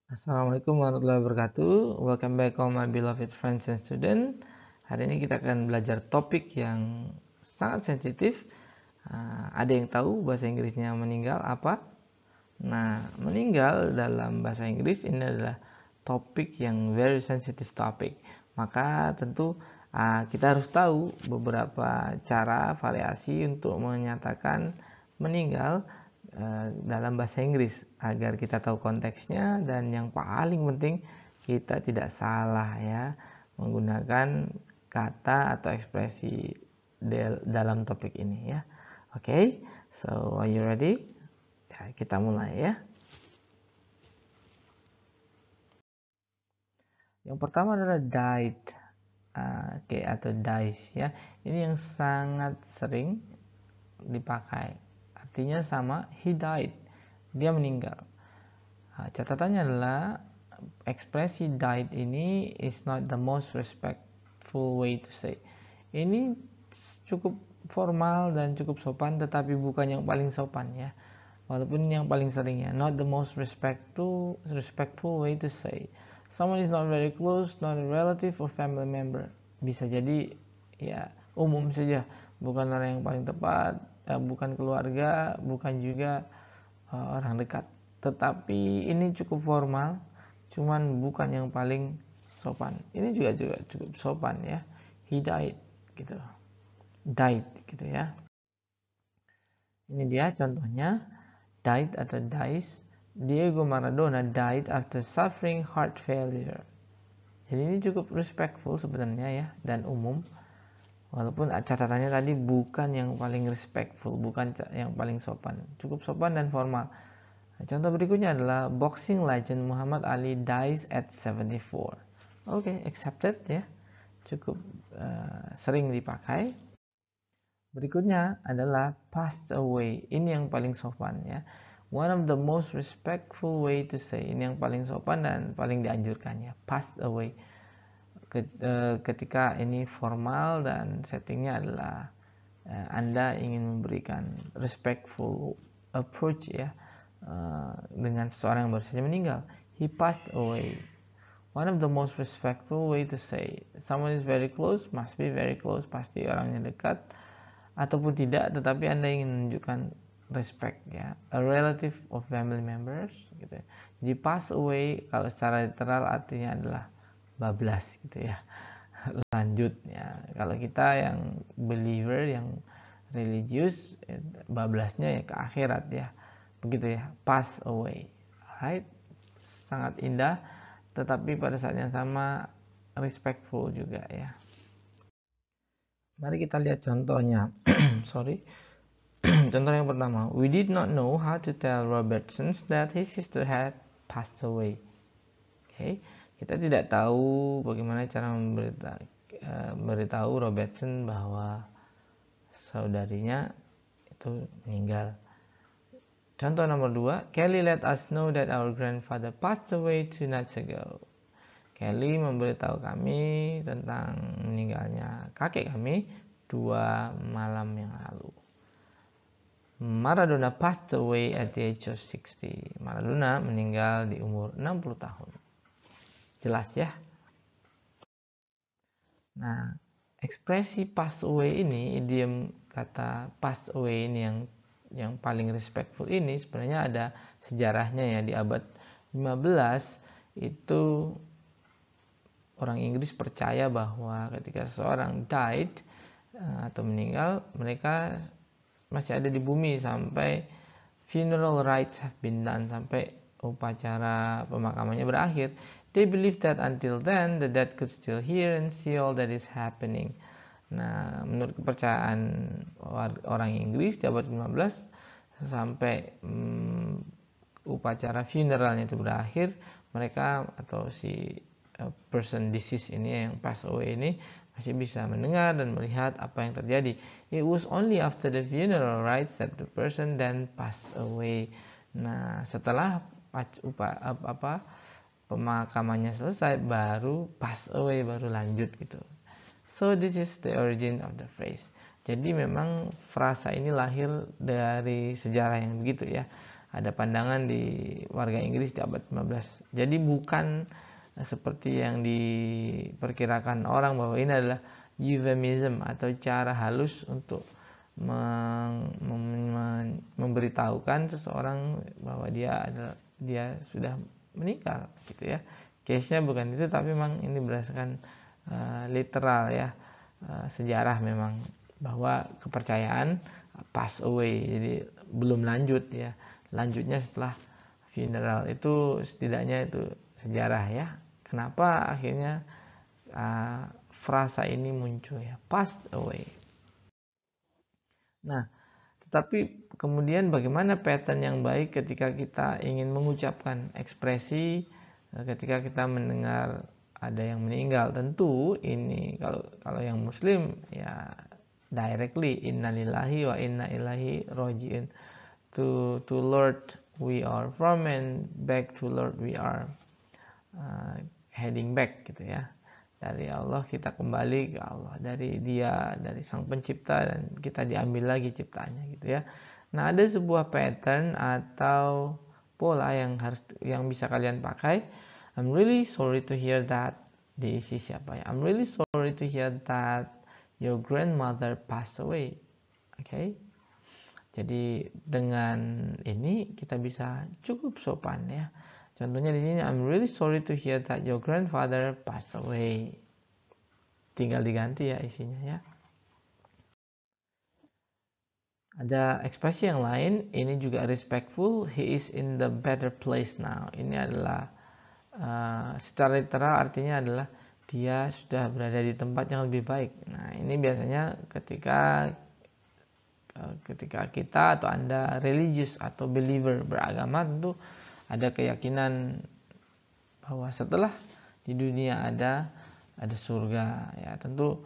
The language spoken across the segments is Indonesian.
Assalamualaikum warahmatullahi wabarakatuh. Welcome back all my beloved friends and students. Hari ini kita akan belajar topik yang sangat sensitif. Ada yang tahu bahasa Inggrisnya meninggal apa? Nah, meninggal dalam bahasa Inggris ini adalah topik yang very sensitive topic. Maka tentu kita harus tahu beberapa cara variasi untuk menyatakan meninggal dalam bahasa Inggris agar kita tahu konteksnya, dan yang paling penting kita tidak salah ya menggunakan kata atau ekspresi dalam topik ini ya. Oke, so are you ready? Ya, kita mulai ya. Yang pertama adalah died, atau dies ya. Ini yang sangat sering dipakai. Artinya sama, he died, dia meninggal. Catatannya adalah ekspresi died ini is not the most respectful way to say. Ini cukup formal dan cukup sopan, tetapi bukan yang paling sopan ya. Walaupun ini yang paling sering ya, not the most respectful way to say. Someone is not very close, not a relative or family member. Bisa jadi ya umum saja, bukan orang yang paling tepat, bukan keluarga, bukan juga orang dekat. Tetapi ini cukup formal, cuman bukan yang paling sopan. Ini juga cukup sopan ya. He died gitu. Died gitu ya. Ini dia contohnya, died atau dies. Diego Maradona died after suffering heart failure. Jadi ini cukup respectful sebenarnya ya, dan umum. Walaupun catatannya tadi bukan yang paling respectful, bukan yang paling sopan. Cukup sopan dan formal. Contoh berikutnya adalah boxing legend Muhammad Ali dies at 74. Oke, accepted ya. Cukup sering dipakai. Berikutnya adalah passed away. Ini yang paling sopan ya. One of the most respectful way to say. Ini yang paling sopan dan paling dianjurkan ya. Passed away. Ketika ini formal dan settingnya adalah Anda ingin memberikan respectful approach ya, dengan seseorang yang baru saja meninggal. He passed away. One of the most respectful way to say. Someone is very close, must be very close, pasti orangnya dekat, ataupun tidak, tetapi Anda ingin menunjukkan respect ya. A relative of family members gitu ya. Jadi pass away kalau secara literal artinya adalah bablas gitu ya. Lanjut ya. Kalau kita yang believer, yang religius, bablasnya ya ke akhirat ya. Begitu ya, pass away. Alright, sangat indah, tetapi pada saat yang sama respectful juga ya. Mari kita lihat contohnya. Sorry. Contoh yang pertama, we did not know how to tell Robertson that his sister had passed away. Okay. Kita tidak tahu bagaimana cara memberitahu Robertson bahwa saudarinya itu meninggal. Contoh nomor 2, Kelly let us know that our grandfather passed away 2 nights ago. Kelly memberitahu kami tentang meninggalnya kakek kami 2 malam yang lalu. Maradona passed away at the age of 60. Maradona meninggal di umur 60 tahun. Jelas ya? Nah, ekspresi passed away ini, idiom kata passed away ini yang paling respectful ini sebenarnya ada sejarahnya ya. Di abad 15 itu orang Inggris percaya bahwa ketika seseorang died atau meninggal, mereka masih ada di bumi sampai funeral rites have been done, sampai upacara pemakamannya berakhir. They believe that until then the dead could still hear and see all that is happening. Nah, menurut kepercayaan orang Inggris di abad 15 sampai upacara funeralnya itu berakhir, mereka atau si person deceased ini yang pass away ini masih bisa mendengar dan melihat apa yang terjadi. It was only after the funeral rites that the person then passed away. Nah, setelah pemakamannya selesai baru pass away, baru lanjut gitu. So this is the origin of the phrase. Jadi memang frasa ini lahir dari sejarah yang begitu ya. ada pandangan di warga Inggris di abad 15. Jadi bukan seperti yang diperkirakan orang bahwa ini adalah euphemism atau cara halus untuk memberitahukan seseorang bahwa dia sudah meninggal gitu ya. Case-nya bukan itu, tapi memang ini berdasarkan literal ya, sejarah memang bahwa kepercayaan pass away, jadi belum lanjut ya, lanjutnya setelah funeral. Itu setidaknya itu sejarah ya, kenapa akhirnya frasa ini muncul ya, passed away. Nah, tetapi kemudian bagaimana pattern yang baik ketika kita ingin mengucapkan ekspresi ketika kita mendengar ada yang meninggal? Tentu ini kalau yang muslim ya directly innalillahi wa inna ilaihi raji'un, to Lord we are from and back to Lord we are heading back gitu ya. Dari Allah kita kembali ke Allah, dari Dia, dari Sang Pencipta, dan kita diambil lagi ciptaannya gitu ya. Nah, ada sebuah pattern atau pola yang bisa kalian pakai. I'm really sorry to hear that. Diisi siapa ya? I'm really sorry to hear that your grandmother passed away. Okay? Jadi dengan ini kita bisa cukup sopan ya. Contohnya di sini, I'm really sorry to hear that your grandfather passed away. Tinggal diganti ya isinya ya. Ada ekspresi yang lain, ini juga respectful. He is in the better place now. Ini adalah secara literal artinya adalah dia sudah berada di tempat yang lebih baik. Nah, ini biasanya ketika kita atau Anda religious atau believer, beragama, tentu ada keyakinan bahwa setelah di dunia ada surga ya, tentu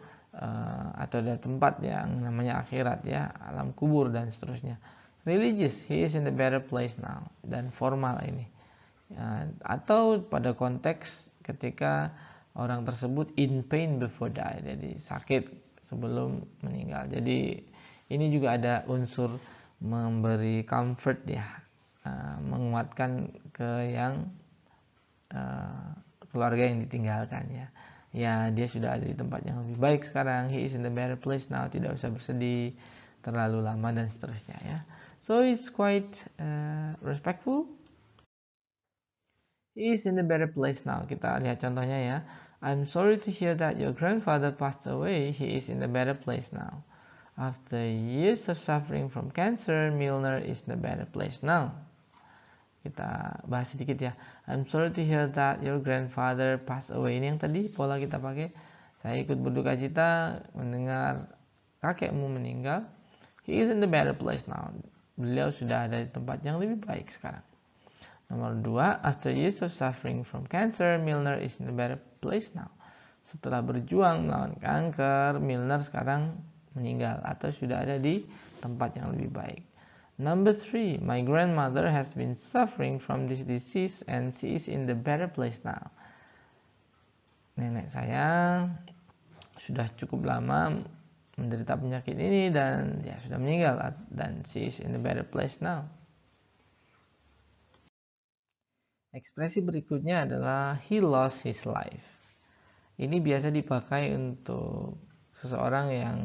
atau ada tempat yang namanya akhirat ya, alam kubur dan seterusnya. Religious, he is in the better place now, dan formal ini ya, atau pada konteks ketika orang tersebut in pain before die, jadi sakit sebelum meninggal. Jadi ini juga ada unsur memberi comfort ya, menguatkan ke yang keluarga yang ditinggalkan ya. Ya, dia sudah ada di tempat yang lebih baik sekarang. He is in the better place now. Tidak usah bersedih terlalu lama dan seterusnya ya. So it's quite respectful. He is in the better place now. Kita lihat contohnya ya. I'm sorry to hear that your grandfather passed away. He is in the better place now. After years of suffering from cancer, Milner is in the better place now. Kita bahas sedikit ya. I'm sorry to hear that your grandfather passed away. Ini yang tadi pola kita pakai. Saya ikut berduka cita mendengar kakekmu meninggal. He is in the better place now. Beliau sudah ada di tempat yang lebih baik sekarang. Nomor 2, after years of suffering from cancer, Milner is in a better place now. Setelah berjuang melawan kanker, Milner sekarang meninggal atau sudah ada di tempat yang lebih baik. Number 3, my grandmother has been suffering from this disease and she is in the better place now. Nenek saya sudah cukup lama menderita penyakit ini dan ya sudah meninggal, dan she is in the better place now. Ekspresi berikutnya adalah he lost his life. Ini biasa dipakai untuk seseorang yang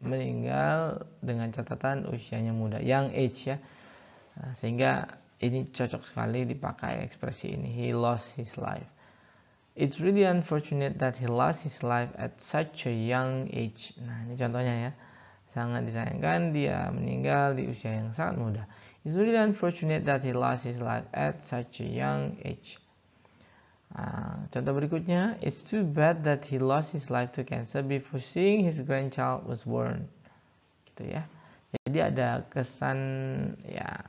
meninggal dengan catatan usianya muda, young age ya. Sehingga ini cocok sekali dipakai ekspresi ini, he lost his life. It's really unfortunate that he lost his life at such a young age. Nah, ini contohnya ya. Sangat disayangkan dia meninggal di usia yang sangat muda. It's really unfortunate that he lost his life at such a young age. Contoh berikutnya, it's too bad that he lost his life to cancer before seeing his grandchild was born. Gitu ya. Jadi ada kesan ya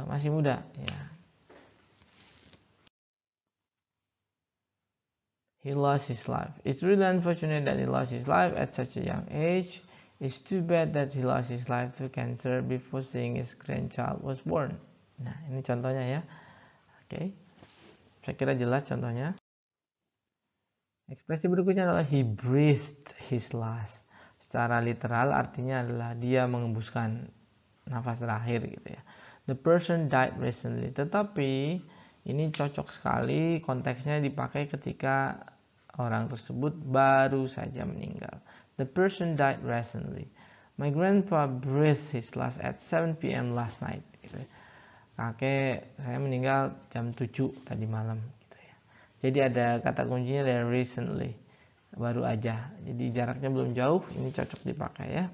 masih muda ya. He lost his life. It's really unfortunate that he lost his life at such a young age. It's too bad that he lost his life to cancer before seeing his grandchild was born. Nah, ini contohnya ya. Oke. Saya kira jelas contohnya. Ekspresi berikutnya adalah he breathed his last. Secara literal artinya adalah dia mengembuskan nafas terakhir gitu ya. The person died recently. Tetapi ini cocok sekali, konteksnya dipakai ketika orang tersebut baru saja meninggal. The person died recently. My grandpa breathed his last at 7 p.m. last night. Gitu ya. Kakek saya meninggal jam 7 tadi malam. Gitu ya. Jadi ada kata kuncinya dari recently, baru aja. Jadi jaraknya belum jauh, ini cocok dipakai ya.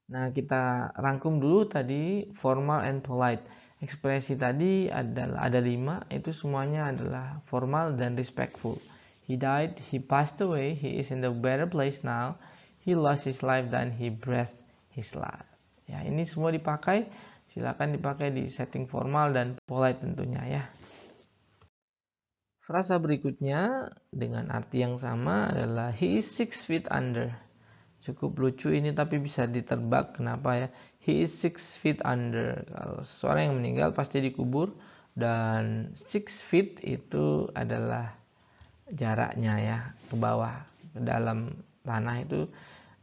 Nah, kita rangkum dulu tadi formal and polite. Ekspresi tadi ada 5, itu semuanya adalah formal dan respectful. He died, he passed away, he is in the better place now, he lost his life, dan he breathed his last. Ya, ini semua dipakai, silakan dipakai di setting formal dan polite tentunya ya. Frasa berikutnya dengan arti yang sama adalah he is 6 feet under. Cukup lucu ini tapi bisa ditebak kenapa ya. He is 6 feet under. Kalau seseorang yang meninggal pasti dikubur, dan 6 feet itu adalah jaraknya ya ke bawah, ke dalam tanah itu.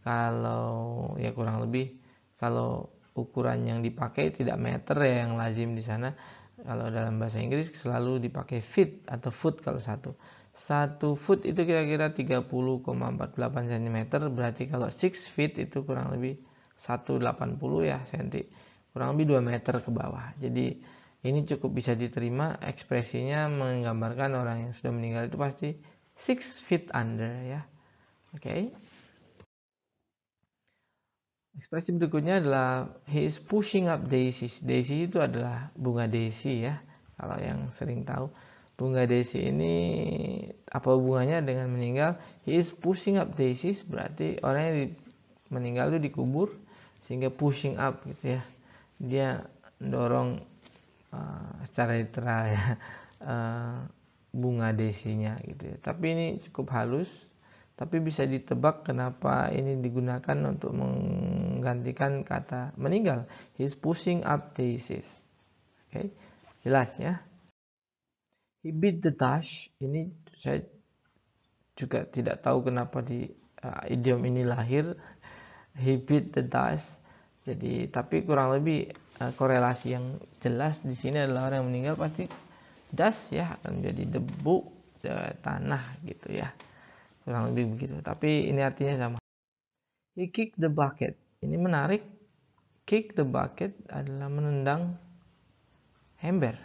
Kalau ya kurang lebih, kalau ukuran yang dipakai tidak meter ya yang lazim di sana. Kalau dalam bahasa Inggris selalu dipakai feet atau foot. Kalau satu foot itu kira-kira 30,48 cm, berarti kalau 6 feet itu kurang lebih 180 ya cm, kurang lebih 2 meter ke bawah. Jadi ini cukup bisa diterima, ekspresinya menggambarkan orang yang sudah meninggal itu pasti 6 feet under ya. Oke. Ekspresi berikutnya adalah he is pushing up daisies. Daisy itu adalah bunga daisy ya. Kalau yang sering tahu, bunga daisy ini apa hubungannya dengan meninggal? He is pushing up daisies, berarti orang yang meninggal itu dikubur sehingga pushing up gitu ya. Dia dorong secara literal ya bunga daisy-nya gitu ya. Tapi ini cukup halus, tapi bisa ditebak kenapa ini digunakan untuk menggantikan kata meninggal. He's pushing up daisies. Oke, jelas ya. He beat the dust. Ini saya juga tidak tahu kenapa di idiom ini lahir. He beat the dust. Jadi tapi kurang lebih korelasi yang jelas di sini adalah orang yang meninggal pasti dust ya, akan menjadi debu tanah gitu ya. Kurang lebih begitu, tapi ini artinya sama. He kicked the bucket. Ini menarik. Kick the bucket adalah menendang ember.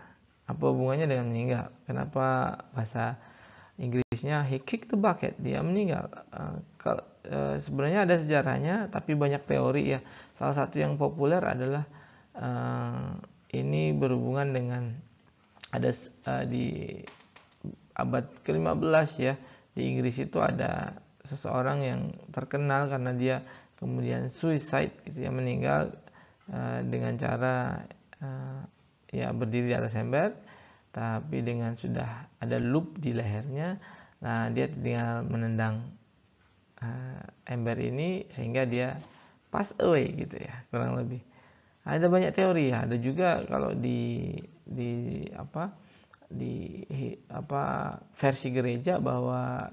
Apa hubungannya dengan meninggal? Kenapa bahasa Inggrisnya he kicked the bucket? Dia meninggal. Sebenarnya ada sejarahnya, tapi banyak teori ya. Salah satu yang populer adalah ini berhubungan dengan ada di abad ke-15 ya. Di Inggris itu ada seseorang yang terkenal karena dia kemudian suicide gitu ya, meninggal dengan cara ya berdiri di atas ember, tapi dengan sudah ada loop di lehernya. Nah, dia tinggal menendang ember ini sehingga dia pass away gitu ya, kurang lebih. Ada banyak teori ya. Ada juga kalau di versi gereja bahwa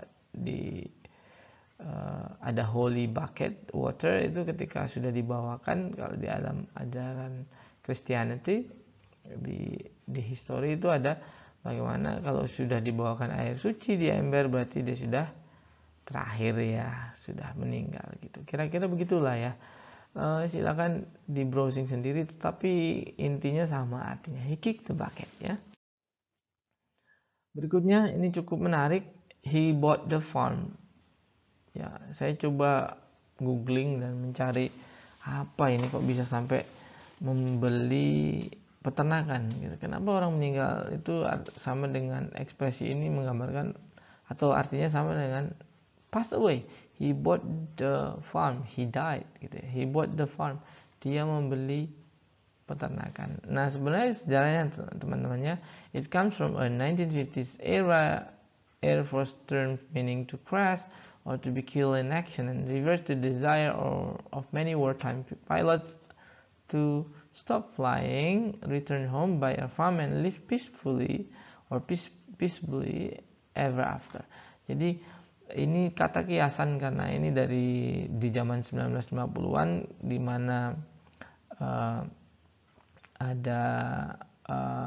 ada holy bucket water itu ketika sudah dibawakan. Kalau di dalam ajaran Christianity di history itu ada bagaimana kalau sudah dibawakan air suci di ember berarti dia sudah terakhir ya, sudah meninggal gitu. Kira-kira begitulah ya. Silakan di browsing sendiri, tetapi intinya sama artinya. He kicked the bucket ya. Berikutnya ini cukup menarik. He bought the farm. Ya, saya coba googling dan mencari apa ini kok bisa sampai membeli peternakan gitu. Kenapa orang meninggal itu sama dengan ekspresi ini menggambarkan atau artinya sama dengan pass away. He bought the farm, he died gitu ya. He bought the farm. Dia membeli peternakan. Nah, sebenarnya sejarahnya teman-temannya, it comes from a 1950s era Air Force term meaning to crash or to be killed in action, and refers to the desire of many wartime pilots to stop flying, return home, buy a farm, and live peacefully ever after. Jadi ini kata kiasan karena ini di zaman 1950-an di mana uh, ada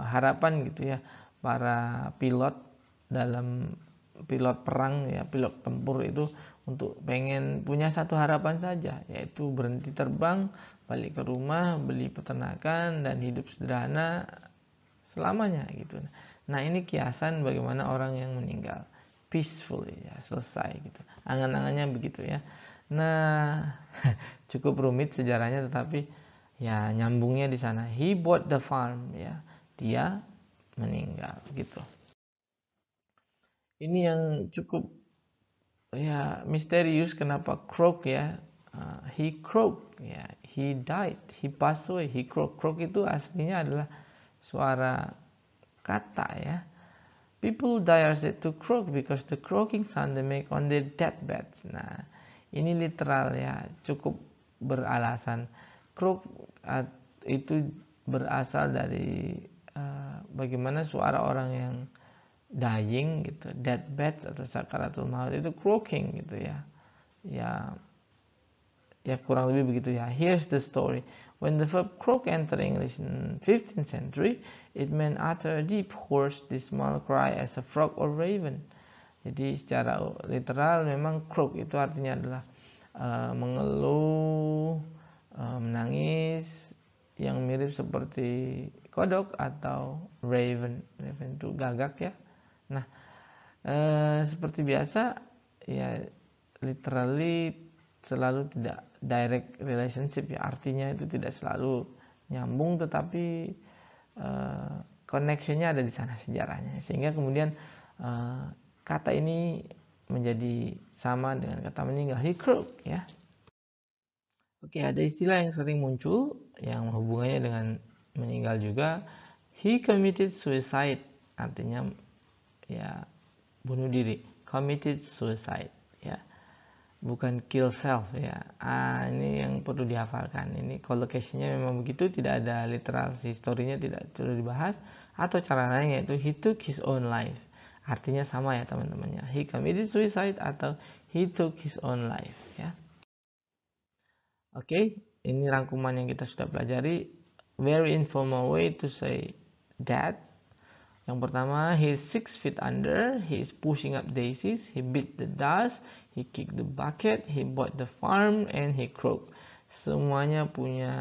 harapan gitu ya, para pilot perang ya, pilot tempur itu untuk pengen punya satu harapan saja, yaitu berhenti terbang, balik ke rumah, beli peternakan, dan hidup sederhana selamanya gitu. Nah, ini kiasan bagaimana orang yang meninggal peacefully ya, selesai gitu. Angan-angannya begitu ya. Nah, cukup rumit sejarahnya, tetapi ya nyambungnya di sana. He bought the farm ya. Dia meninggal gitu. Ini yang cukup ya misterius, kenapa croak ya. He croaked ya. He died. He passed away. He croaked. Croak itu aslinya adalah suara kata ya. People die are said to croak because the croaking sound they make on their deathbeds. Nah, ini literal ya, cukup beralasan. Croak itu berasal dari bagaimana suara orang yang dying gitu, deathbeds atau sakaratul maut itu croaking gitu ya. Ya kurang lebih begitu ya. Here's the story. When the verb croak entered English in 15th century, it meant utter a deep, hoarse, dismal cry as a frog or raven. Jadi secara literal memang croak itu artinya adalah mengeluh, menangis, yang mirip seperti kodok atau raven. Raven itu gagak ya. Nah, seperti biasa ya, literally selalu tidak direct relationship ya, artinya itu tidak selalu nyambung, tetapi connectionnya ada di sana sejarahnya, sehingga kemudian kata ini menjadi sama dengan kata meninggal, he croaked ya. Oke, ada istilah yang sering muncul yang hubungannya dengan meninggal juga, he committed suicide, artinya ya bunuh diri, committed suicide ya, bukan kill self ya. Ini yang perlu dihafalkan. Ini collocation-nya memang begitu, tidak ada literal historinya, tidak perlu dibahas. Atau cara lain yaitu he took his own life. Artinya sama ya teman-temannya. He committed suicide atau he took his own life ya. Oke, ini rangkuman yang kita sudah pelajari. Very informal way to say that. Yang pertama, he is 6 feet under, he is pushing up daisies, he beat the dust, he kicked the bucket, he bought the farm, and he croaked. Semuanya punya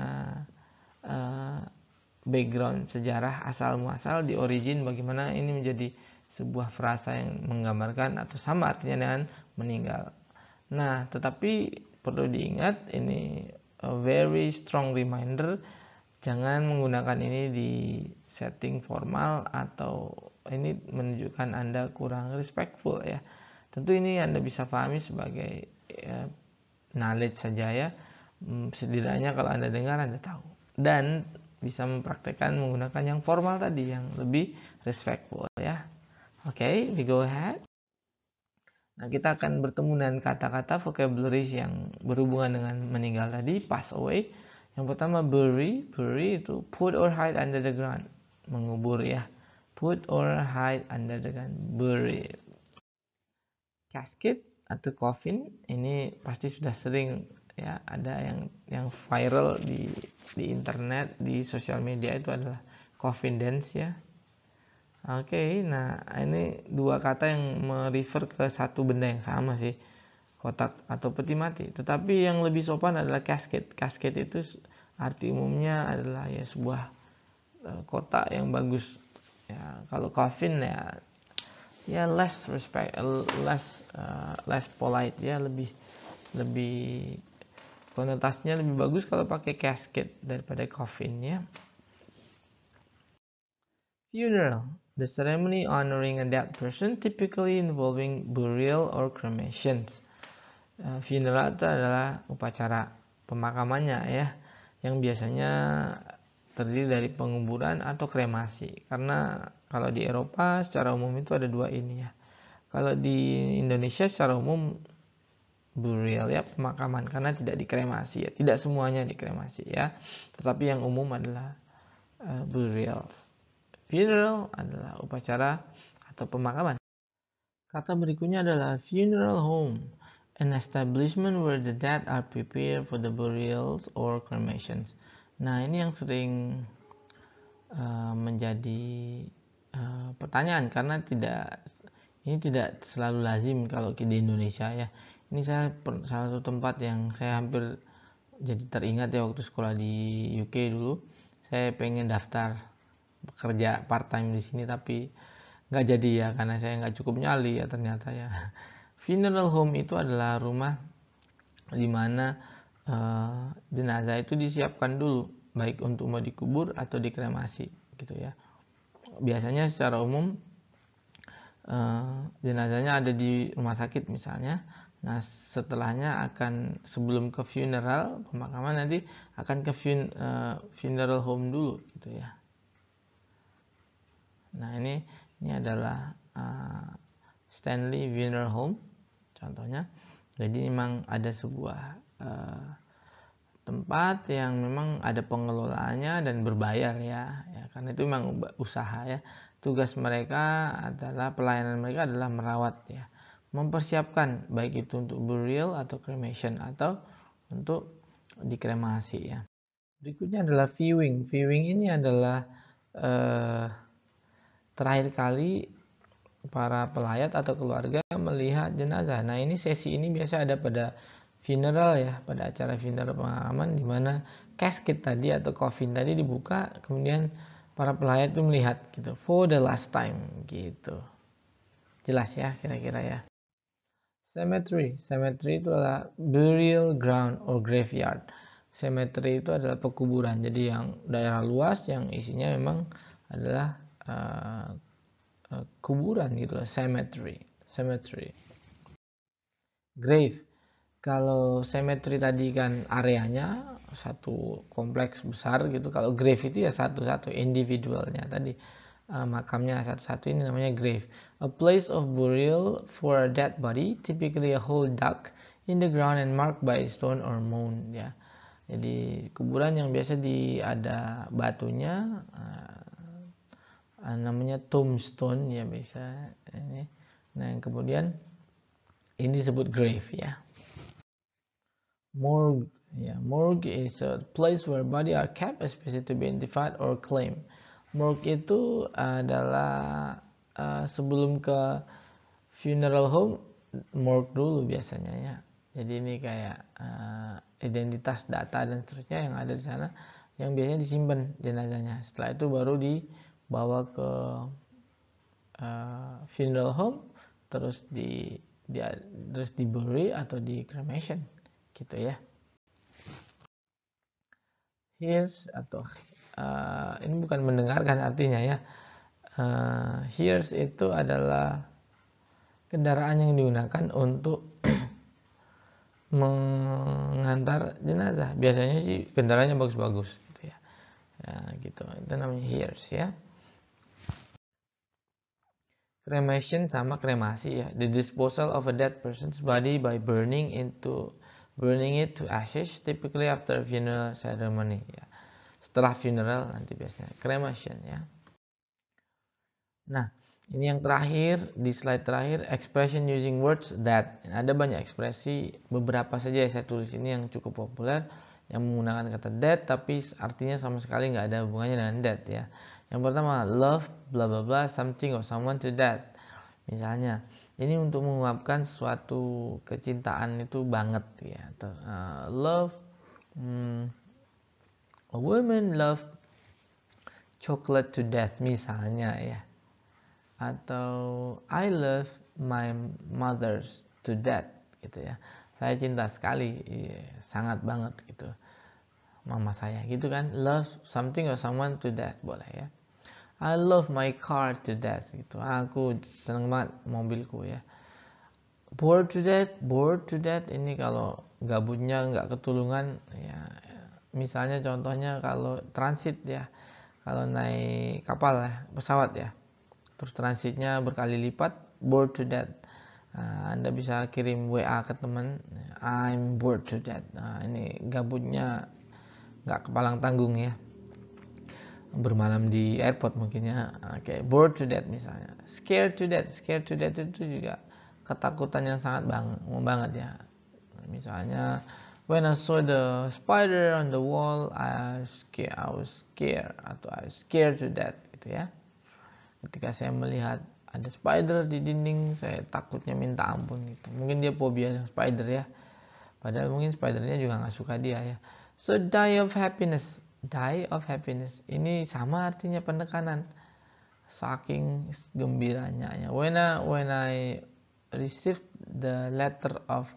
background sejarah asal muasal di origin, bagaimana ini menjadi sebuah frasa yang menggambarkan atau sama artinya dengan meninggal. Nah, tetapi perlu diingat, ini a very strong reminder, jangan menggunakan ini di setting formal atau ini menunjukkan Anda kurang respectful ya. Tentu ini Anda bisa pahami sebagai knowledge saja ya. Setidaknya kalau Anda dengar, Anda tahu. Dan bisa mempraktekkan menggunakan yang formal tadi, yang lebih respectful ya. Oke, we go ahead. Nah, kita akan bertemu dengan kata-kata vocabularies yang berhubungan dengan meninggal tadi, pass away. Yang pertama bury, bury itu put or hide under the ground, mengubur ya. Put or hide under the ground, bury. Casket atau coffin, ini pasti sudah sering ya, ada yang viral di internet, di sosial media, itu adalah coffin dance ya. Oke, nah ini dua kata yang merefer ke satu benda yang sama sih, kotak atau peti mati. Tetapi yang lebih sopan adalah casket. Casket itu arti umumnya adalah ya sebuah kotak yang bagus. Ya, kalau coffin ya less respect, less polite ya, lebih konotasinya lebih bagus kalau pakai casket daripada coffin ya. Funeral, the ceremony honoring a dead person, typically involving burial or cremation. Funeral itu adalah upacara pemakamannya ya, yang biasanya terdiri dari penguburan atau kremasi. Karena kalau di Eropa secara umum itu ada dua ini ya. Kalau di Indonesia secara umum burial ya, pemakaman, karena tidak dikremasi ya. Tidak semuanya dikremasi ya. Tetapi yang umum adalah burials. Funeral adalah upacara atau pemakaman. Kata berikutnya adalah funeral home, an establishment where the dead are prepared for the burials or cremations. Nah, ini yang sering menjadi pertanyaan, karena ini tidak selalu lazim kalau di Indonesia ya. Ini salah satu tempat yang saya hampir jadi teringat ya, waktu sekolah di UK dulu. Saya pengen daftar bekerja part time di sini, tapi nggak jadi ya, karena saya nggak cukup nyali ya ternyata ya. Funeral home itu adalah rumah di mana jenazah itu disiapkan dulu, baik untuk mau dikubur atau dikremasi gitu ya. Biasanya secara umum jenazahnya ada di rumah sakit misalnya. Nah, setelahnya sebelum ke funeral, pemakaman, nanti akan ke funeral home dulu gitu ya. Nah, ini adalah Stanley Funeral Home contohnya. Jadi memang ada sebuah tempat yang memang ada pengelolaannya dan berbayar ya, karena itu memang usaha ya. Tugas mereka adalah, pelayanan mereka adalah merawat ya, mempersiapkan baik itu untuk burial atau cremation atau untuk dikremasi ya. Berikutnya adalah viewing. Viewing ini adalah terakhir kali para pelayat atau keluarga melihat jenazah. Nah, ini sesi ini biasa ada pada funeral ya, pada acara funeral pemakaman, di mana casket tadi atau coffin tadi dibuka, kemudian para pelayat itu melihat gitu, for the last time gitu. Jelas ya kira-kira ya. Cemetery itu adalah burial ground or graveyard. Cemetery itu adalah pekuburan, jadi yang daerah luas yang isinya memang adalah kuburan gitu loh. Cemetery. Grave, kalau cemetery tadi kan areanya satu kompleks besar gitu, kalau grave itu ya satu-satu individualnya tadi, makamnya satu-satu, ini namanya grave. A place of burial for a dead body, typically a hole dug in the ground and marked by a stone or mound ya. Jadi kuburan yang biasa ada batunya, namanya tombstone ya bisa ini. Nah, yang kemudian ini disebut grave ya. Morgue ya, morgue is a place where body are kept especially to be identified or claimed. Morgue itu adalah sebelum ke funeral home, morgue dulu biasanya ya. Jadi ini kayak identitas, data dan seterusnya yang ada di sana, yang biasanya disimpan jenazahnya. Setelah itu baru dibawa ke funeral home, terus terus diburi atau di cremation gitu ya. Hears atau ini bukan mendengarkan artinya ya. Hears itu adalah kendaraan yang digunakan untuk mengantar jenazah. Biasanya sih kendaraannya bagus-bagus gitu ya. Ya gitu. Itu namanya hears ya. Cremation sama kremasi ya. The disposal of a dead person's body by burning it to ashes, typically after funeral ceremony ya. Setelah funeral nanti biasanya cremation ya. Nah, ini yang terakhir, di slide terakhir, expression using words that. Ada banyak ekspresi, beberapa saja yang saya tulis ini yang cukup populer, yang menggunakan kata that tapi artinya sama sekali nggak ada hubungannya dengan that ya. Yang pertama, love bla bla bla something or someone to that. Misalnya, ini untuk mengungkapkan suatu kecintaan itu banget ya. Love, a woman love chocolate to death misalnya ya. Atau I love my mother to death gitu ya. Saya cinta sekali, sangat banget gitu, mama saya gitu kan. Love something or someone to death boleh ya. I love my car to death gitu. Aku seneng banget mobilku ya. Bored to death ini kalau gabutnya nggak ketulungan ya. Misalnya contohnya kalau transit ya, kalau naik kapal ya, pesawat ya, terus transitnya berkali lipat, bored to death. Anda bisa kirim WA ke teman, I'm bored to death. Nah, ini gabutnya nggak kepalang tanggung ya, bermalam di airport mungkin ya. Oke, bored to death misalnya. Scared to death itu juga ketakutan yang sangat banget ya. Misalnya When I saw the spider on the wall, I was scared atau I was scared to death gitu ya. Ketika saya melihat ada spider di dinding, saya takutnya minta ampun gitu. Mungkin dia fobia dengan spider ya. Padahal mungkin spidernya juga nggak suka dia ya. So die of happiness. Die of happiness. Ini sama artinya penekanan. Saking gembiranya ya. When I received the letter of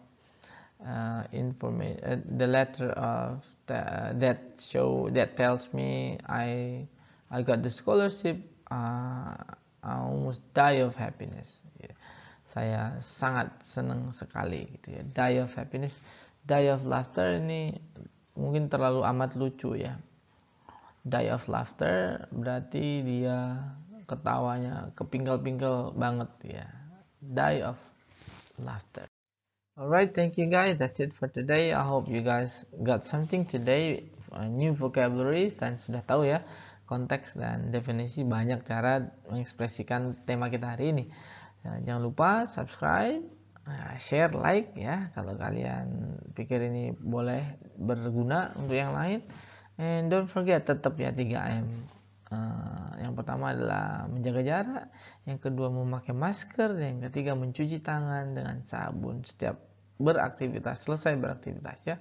the letter of that tells me I got the scholarship, I almost die of happiness. Saya sangat senang sekali gitu ya. Die of happiness, die of laughter ini mungkin terlalu amat lucu ya. Die of laughter berarti dia ketawanya kepingkel-pingkel banget ya. Die of laughter. Alright, thank you guys. That's it for today. I hope you guys got something today, new vocabularies, dan sudah tahu ya konteks dan definisi banyak cara mengekspresikan tema kita hari ini. Jangan lupa subscribe, share, like ya kalau kalian pikir ini boleh berguna untuk yang lain. And don't forget tetap ya 3M. Yang pertama adalah menjaga jarak, yang kedua memakai masker, yang ketiga mencuci tangan dengan sabun setiap beraktivitas, selesai beraktivitas ya.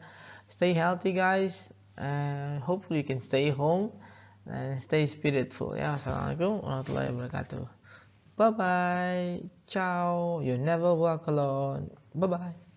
Stay healthy guys, and hopefully you can stay home and stay spiritful ya. Assalamualaikum warahmatullahi wabarakatuh. Bye bye, ciao, you never walk alone. Bye bye.